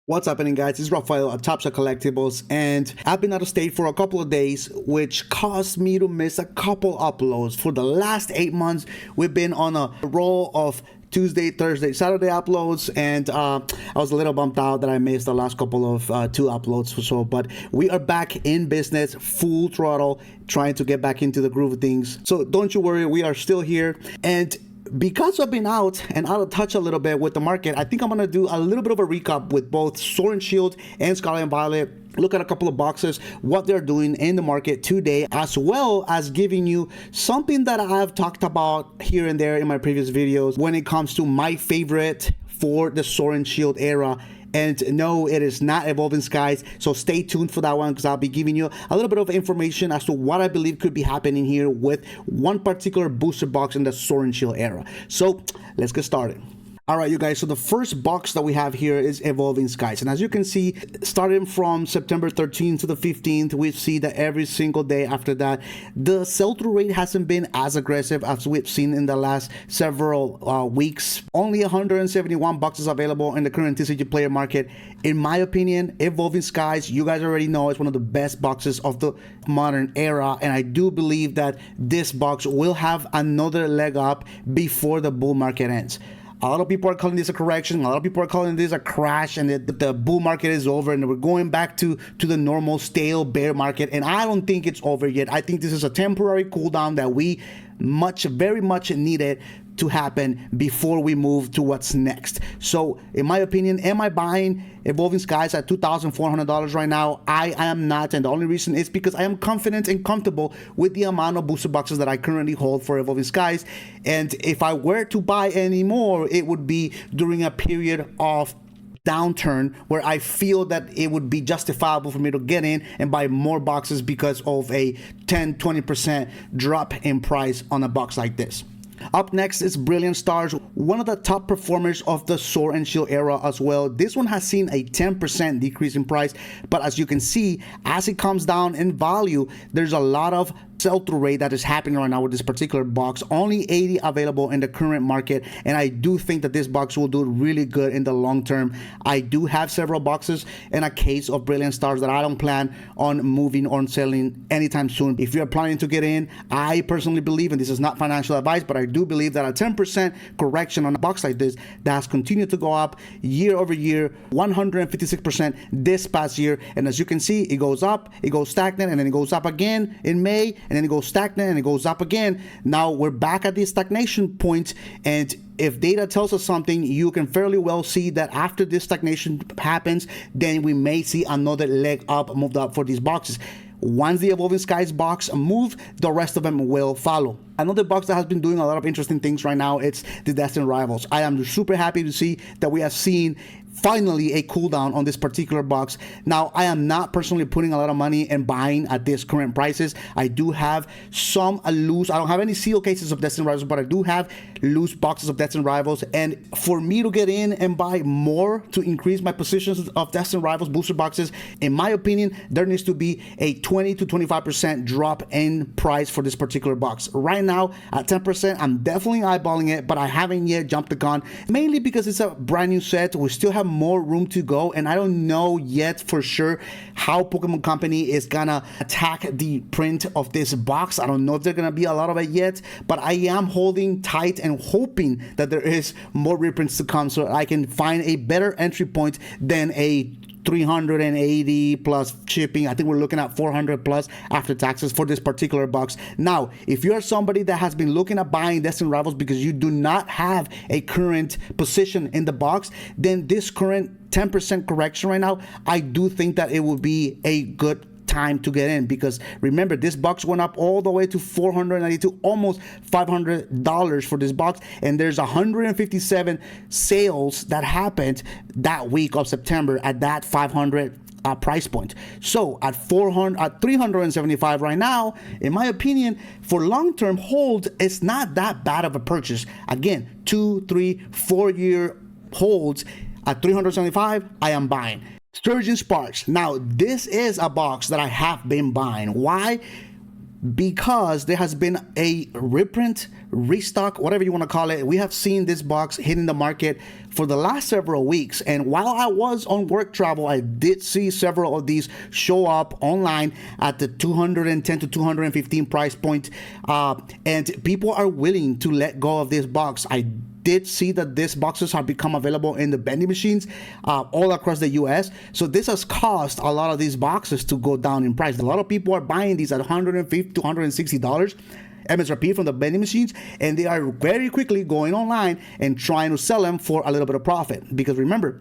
What's happening, guys? It's Rafael at Top Shot Collectibles, and I've been out of state for a couple of days, which caused me to miss a couple uploads. For the last 8 months, we've been on a roll of Tuesday, Thursday, Saturday uploads, and I was a little bummed out that I missed the last couple of 2 uploads or so, but we are back in business, full throttle, trying to get back into the groove of things. So don't you worry, we are still here. And because I've been out and out of touch a little bit with the market, I think I'm going to do a little bit of a recap with both Sword and Shield and Scarlet and Violet. Look at a couple of boxes, what they're doing in the market today, as well as giving you something that I've talked about here and there in my previous videos when it comes to my favorite for the Sword and Shield era. And no, it is not Evolving Skies, so stay tuned for that one, because I'll be giving you a little bit of information as to what I believe could be happening here with one particular booster box in the Sword and Shield era. So let's get started. Alright, you guys, so the first box that we have here is Evolving Skies, and as you can see, starting from September 13th to the 15th, we see that every single day after that, the sell-through rate hasn't been as aggressive as we've seen in the last several weeks. Only 171 boxes available in the current TCG player market. In my opinion, Evolving Skies, you guys already know, it's one of the best boxes of the modern era, and I do believe that this box will have another leg up before the bull market ends. A lot of people are calling this a correction. A lot of people are calling this a crash, and the bull market is over, and we're going back to the normal stale bear market. And I don't think it's over yet. I think this is a temporary cool down that we very much needed to happen before we move to what's next. So in my opinion, am I buying Evolving Skies at $2,400 right now? I am not, and the only reason is because I am confident and comfortable with the amount of booster boxes that I currently hold for Evolving Skies. And if I were to buy any more, it would be during a period of downturn where I feel that it would be justifiable for me to get in and buy more boxes because of a 10-20% drop in price on a box like this. Up next is Brilliant Stars, one of the top performers of the Sword and Shield era as well. This one has seen a 10% decrease in price, but as you can see, as it comes down in value, there's a lot of sell-through rate that is happening right now with this particular box. Only 80 available in the current market, and I do think that this box will do really good in the long term. I do have several boxes and a case of Brilliant Stars that I don't plan on moving or selling anytime soon. If you're planning to get in, I personally believe, and this is not financial advice, but I do believe that a 10% correction on a box like this that has continued to go up year over year, 156% this past year, and as you can see, it goes up, it goes stagnant, and then it goes up again in May, and then it goes stagnant, and it goes up again. Now we're back at the stagnation point, and if data tells us something, you can fairly well see that after this stagnation happens, then we may see another leg up, moved up for these boxes. Once the Evolving Skies box move, the rest of them will follow. Another box that has been doing a lot of interesting things right now, it's the Destined Rivals. I am super happy to see that we have seen finally a cooldown on this particular box. Now, I am not personally putting a lot of money and buying at this current prices. I do have some loose, I don't have any seal cases of Destined Rivals, but I do have loose boxes of Destined Rivals. And for me to get in and buy more to increase my positions of Destined Rivals booster boxes, in my opinion, there needs to be a 20 to 25% drop in price for this particular box. Right now, at 10%, I'm definitely eyeballing it, but I haven't yet jumped the gun, mainly because it's a brand new set. We still have more room to go, and I don't know yet for sure how Pokemon Company is gonna attack the print of this box. I don't know if there's gonna be a lot of it yet, but I am holding tight and hoping that there is more reprints to come so I can find a better entry point than a 380 plus shipping. I think we're looking at 400 plus after taxes for this particular box. Now, if you're somebody that has been looking at buying Destined Rivals because you do not have a current position in the box, then this current 10% correction right now, I do think that it will be a good time to get in, because remember, this box went up all the way to $492, almost $500 for this box, and there's 157 sales that happened that week of September at that 500 price point. So at 375 right now, in my opinion, for long-term hold, it's not that bad of a purchase. Again, 2, 3, 4 year holds at 375, I am buying. Surging Sparks. Now, this is a box that I have been buying. Why? because there has been a reprint, restock, whatever you want to call it. We have seen this box hitting the market for the last several weeks, and while I was on work travel, I did see several of these show up online at the 210 to 215 price point, and people are willing to let go of this box. I did see that these boxes have become available in the vending machines all across the US. So this has caused a lot of these boxes to go down in price. A lot of people are buying these at $150 to $160 MSRP from the vending machines, and they are very quickly going online and trying to sell them for a little bit of profit. Because remember,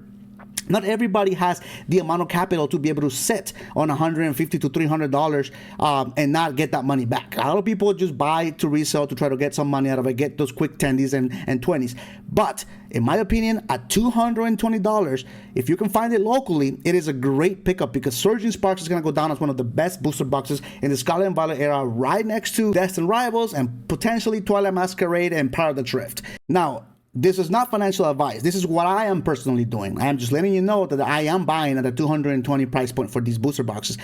not everybody has the amount of capital to be able to sit on $150 to $300 and not get that money back. A lot of people just buy to resell to try to get some money out of it, get those quick 10s and 20s. But in my opinion, at $220, if you can find it locally, it is a great pickup, because Surging Sparks is going to go down as one of the best booster boxes in the Scarlet and Violet era, right next to Destined Rivals and potentially Twilight Masquerade and Part of the Drift. Now, this is not financial advice. This is what I am personally doing. I am just letting you know that I am buying at a $220 price point for these booster boxes.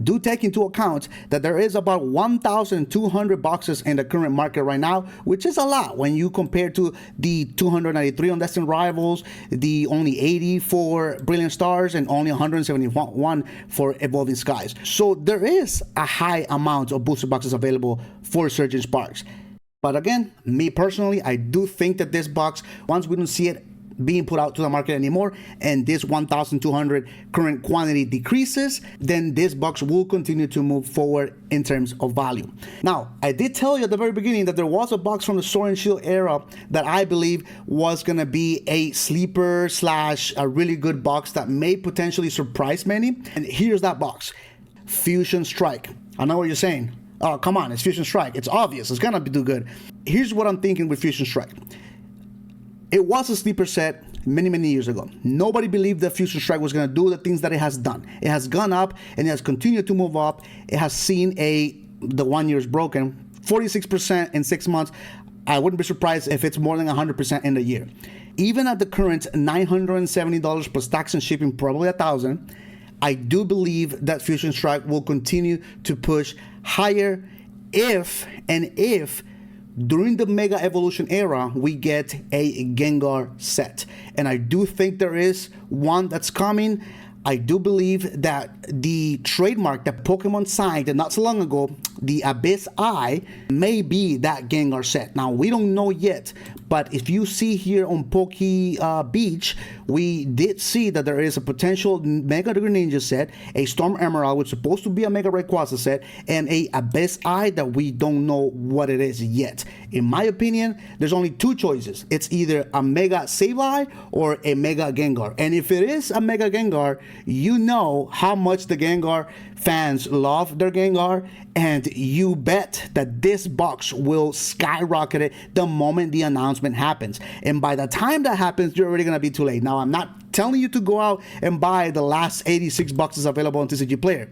Do take into account that there is about 1,200 boxes in the current market right now, which is a lot when you compare to the 293 on Destined Rivals, the only 80 for Brilliant Stars, and only 171 for Evolving Skies. So there is a high amount of booster boxes available for Surging Sparks. But again, me personally, I do think that this box, once we don't see it being put out to the market anymore, and this 1,200 current quantity decreases, then this box will continue to move forward in terms of value. Now, I did tell you at the very beginning that there was a box from the Sword and Shield era that I believe was going to be a sleeper slash a really good box that may potentially surprise many. And here's that box. Fusion Strike. I know what you're saying. Oh, come on, it's Fusion Strike. It's obvious. It's going to do good. Here's what I'm thinking with Fusion Strike. It was a sleeper set many years ago. Nobody believed that Fusion Strike was going to do the things that it has done. It has gone up and it has continued to move up. It has seen the 1 year is broken, 46% in 6 months. I wouldn't be surprised if it's more than 100% in the year. Even at the current $970 plus tax and shipping, probably $1,000, I do believe that Fusion Strike will continue to push higher if during the Mega Evolution era we get a Gengar set. And I do think there is one that's coming. I do believe that the trademark that Pokemon signed not so long ago, the Abyss Eye, may be that Gengar set. Now, we don't know yet, but if you see here on Poke Beach, we did see that there is a potential Mega Greninja set, a Storm Emerald, which is supposed to be a Mega Rayquaza set, and a Abyss Eye that we don't know what it is yet. In my opinion, there's only two choices. It's either a Mega Sableye or a Mega Gengar. And if it is a Mega Gengar, you know how much the Gengar fans love their Gengar, and you bet that this box will skyrocket it the moment the announcement happens. And by the time that happens, you're already going to be too late. Now, I'm not telling you to go out and buy the last 86 boxes available on TCG Player.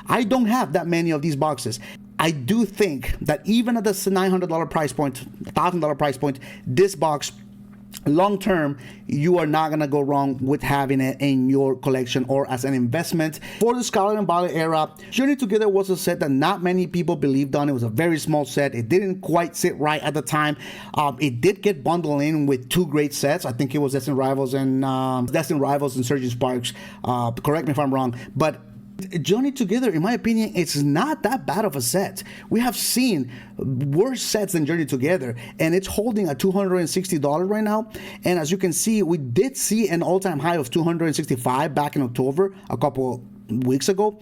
I don't have that many of these boxes. I do think that even at the $900 price point, $1,000 price point, this box, long term, you are not going to go wrong with having it in your collection or as an investment. For the Scarlet and Violet era, Journey Together was a set that not many people believed on. It was a very small set. It didn't quite sit right at the time. It did get bundled in with two great sets. I think it was Destined Rivals and Surging Sparks. Correct me if I'm wrong, but Journey Together, in my opinion, it's not that bad of a set. We have seen worse sets than Journey Together, and it's holding at $260 right now. And as you can see, we did see an all-time high of $265 back in October, a couple weeks ago.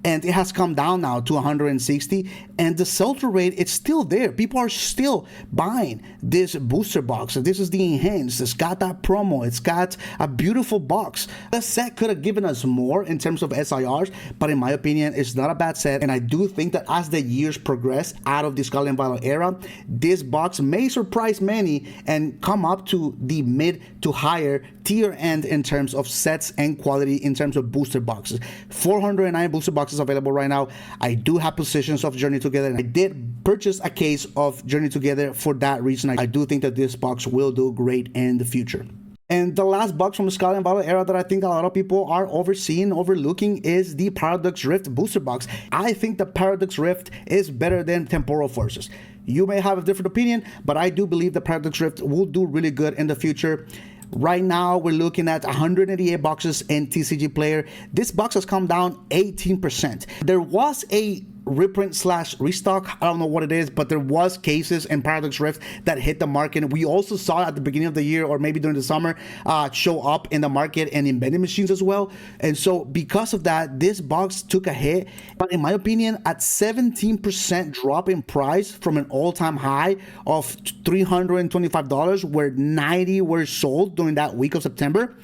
And it has come down now to 160, and the sell-through rate, it's still there. People are still buying this booster box. So this is the enhanced. It's got that promo. It's got a beautiful box. The set could have given us more in terms of SIRs, but in my opinion, it's not a bad set. And I do think that as the years progress out of the Scarlet and Violet era, this box may surprise many and come up to the mid to higher tier end in terms of sets and quality in terms of booster boxes. 409 booster boxes available right now. I do have positions of Journey Together, and I did purchase a case of Journey Together for that reason. I do think that this box will do great in the future. And the last box from the Scarlet and Violet era that I think a lot of people are overlooking is the Paradox Rift booster box. I think the Paradox Rift is better than Temporal Forces. You may have a different opinion, but I do believe the Paradox Rift will do really good in the future. Right now, we're looking at 188 boxes in TCG Player. This box has come down 18%. There was a reprint / restock. I don't know what it is, but there was cases in Paradox Rift that hit the market. We also saw at the beginning of the year, or maybe during the summer, show up in the market and in vending machines as well. And so because of that, this box took a hit. But in my opinion, at 17% drop in price from an all-time high of $325, where 90 were sold during that week of September,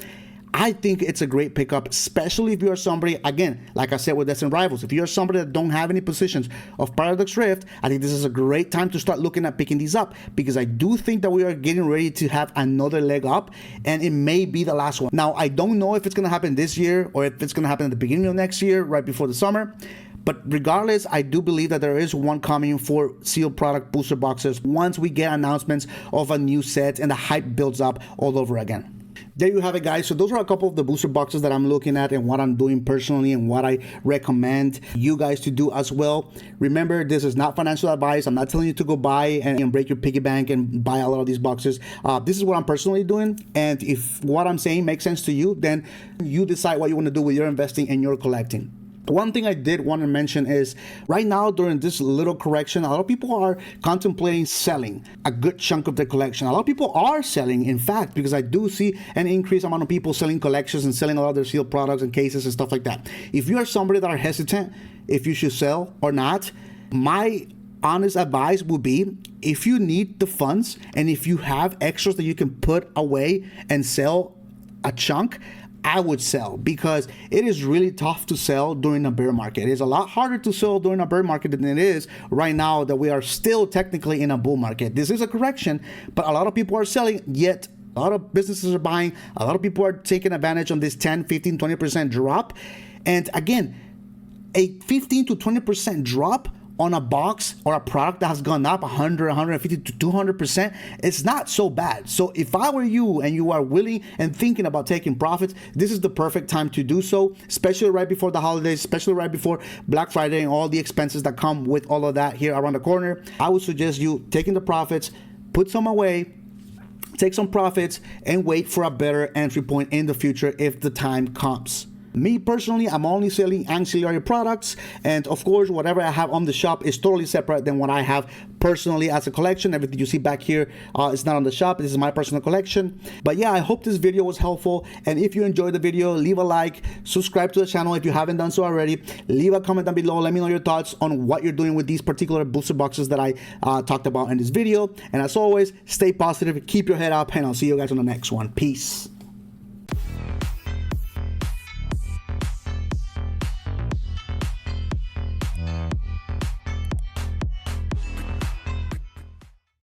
I think it's a great pickup, especially if you're somebody, again, like I said with Destined Rivals, if you're somebody that don't have any positions of Paradox Rift, I think this is a great time to start looking at picking these up, because I do think that we are getting ready to have another leg up, and it may be the last one. Now, I don't know if it's going to happen this year or if it's going to happen at the beginning of next year, right before the summer. But regardless, I do believe that there is one coming for sealed product booster boxes once we get announcements of a new set and the hype builds up all over again. There you have it, guys. So those are a couple of the booster boxes that I'm looking at and what I'm doing personally and what I recommend you guys to do as well. Remember, this is not financial advice. I'm not telling you to go buy and break your piggy bank and buy a lot of these boxes. This is what I'm personally doing. And if what I'm saying makes sense to you, then you decide what you want to do with your investing and your collecting. One thing I did want to mention is right now during this little correction, a lot of people are contemplating selling a good chunk of their collection. A lot of people are selling, in fact, because I do see an increased amount of people selling collections and selling a lot of their sealed products and cases and stuff like that. If you are somebody that are hesitant if you should sell or not, my honest advice would be, if you need the funds and if you have extras that you can put away and sell a chunk, I would sell, because it is really tough to sell during a bear market. It is a lot harder to sell during a bear market than it is right now that we are still technically in a bull market. This is a correction, but a lot of people are selling, yet a lot of businesses are buying. A lot of people are taking advantage on this 10, 15, 20% drop. And again, a 15 to 20% drop on a box or a product that has gone up 100, 150 to 200%, it's not so bad. So if I were you and you are willing and thinking about taking profits, this is the perfect time to do so, especially right before the holidays, especially right before Black Friday and all the expenses that come with all of that here around the corner. I would suggest you taking the profits, put some away, take some profits, and wait for a better entry point in the future if the time comes. Me personally, I'm only selling ancillary products, and of course whatever I have on the shop is totally separate than what I have personally as a collection. Everything you see back here is not on the shop. This is my personal collection. But yeah, I hope this video was helpful, and if you enjoyed the video, leave a like, subscribe to the channel if you haven't done so already, leave a comment down below, let me know your thoughts on what you're doing with these particular booster boxes that I talked about in this video. And as always, stay positive, keep your head up, and I'll see you guys on the next one. Peace.